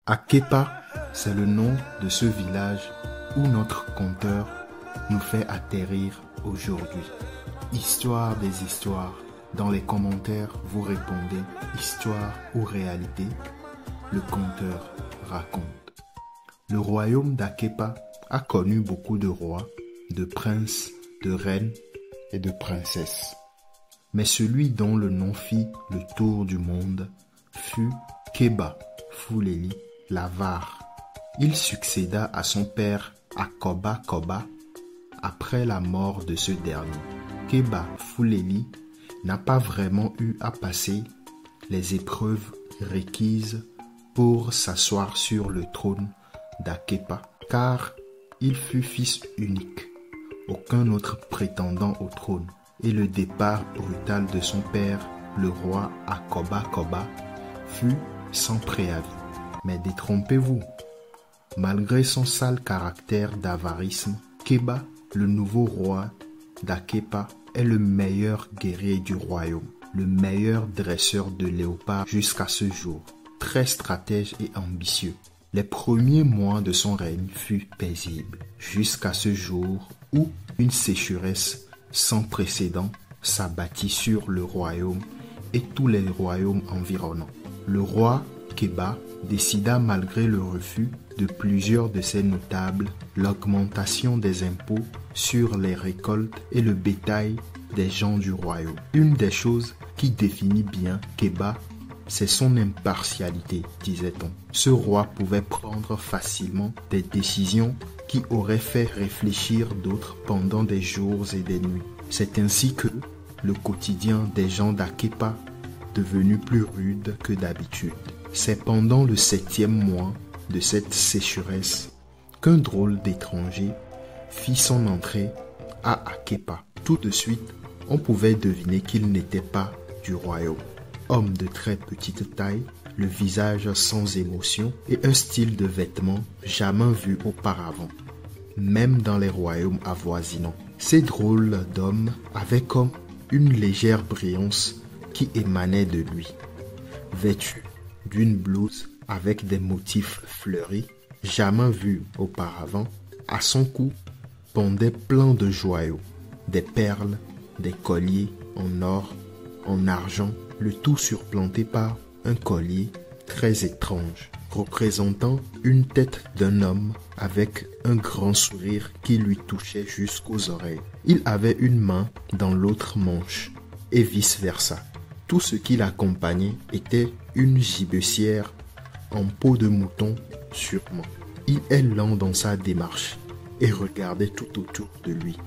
Akepa, c'est le nom de ce village où notre conteur nous fait atterrir aujourd'hui. Histoire des histoires. Dans les commentaires, vous répondez histoire ou réalité. Le conteur raconte. Le royaume d'Akepa a connu beaucoup de rois, de princes, de reines et de princesses. Mais celui dont le nom fit le tour du monde fut Keba Fuleli l'Avare. Il succéda à son père Akoba Koba après la mort de ce dernier. Keba Fuleli n'a pas vraiment eu à passer les épreuves requises pour s'asseoir sur le trône d'Akepa, car il fut fils unique. Aucun autre prétendant au trône, et le départ brutal de son père, le roi Akoba Koba, fut sans préavis. Mais détrompez-vous, malgré son sale caractère d'avarisme, Keba, le nouveau roi d'Akepa, est le meilleur guerrier du royaume, le meilleur dresseur de léopards jusqu'à ce jour, très stratège et ambitieux. Les premiers mois de son règne furent paisibles, jusqu'à ce jour où une sécheresse sans précédent s'abattit sur le royaume et tous les royaumes environnants. Le roi Keba décida, malgré le refus de plusieurs de ses notables, l'augmentation des impôts sur les récoltes et le bétail des gens du royaume. Une des choses qui définit bien Keba, c'est son impartialité, disait-on. Ce roi pouvait prendre facilement des décisions qui auraient fait réfléchir d'autres pendant des jours et des nuits. C'est ainsi que le quotidien des gens d'Akepa devenu plus rude que d'habitude. C'est pendant le 7e mois de cette sécheresse qu'un drôle d'étranger fit son entrée à Akepa. Tout de suite, on pouvait deviner qu'il n'était pas du royaume. Homme de très petite taille, le visage sans émotion et un style de vêtements jamais vu auparavant, même dans les royaumes avoisinants. Ces drôles d'hommes avaient comme une légère brillance qui émanait de lui. Vêtu d'une blouse avec des motifs fleuris, jamais vus auparavant, à son cou pendaient plein de joyaux, des perles, des colliers en or, en argent, le tout surplanté par un collier très étrange, représentant une tête d'un homme avec un grand sourire qui lui touchait jusqu'aux oreilles. Il avait une main dans l'autre manche, et vice-versa. Tout ce qui l'accompagnait était une gibecière en peau de mouton sûrement. Il est lent dans sa démarche et regardait tout autour de lui.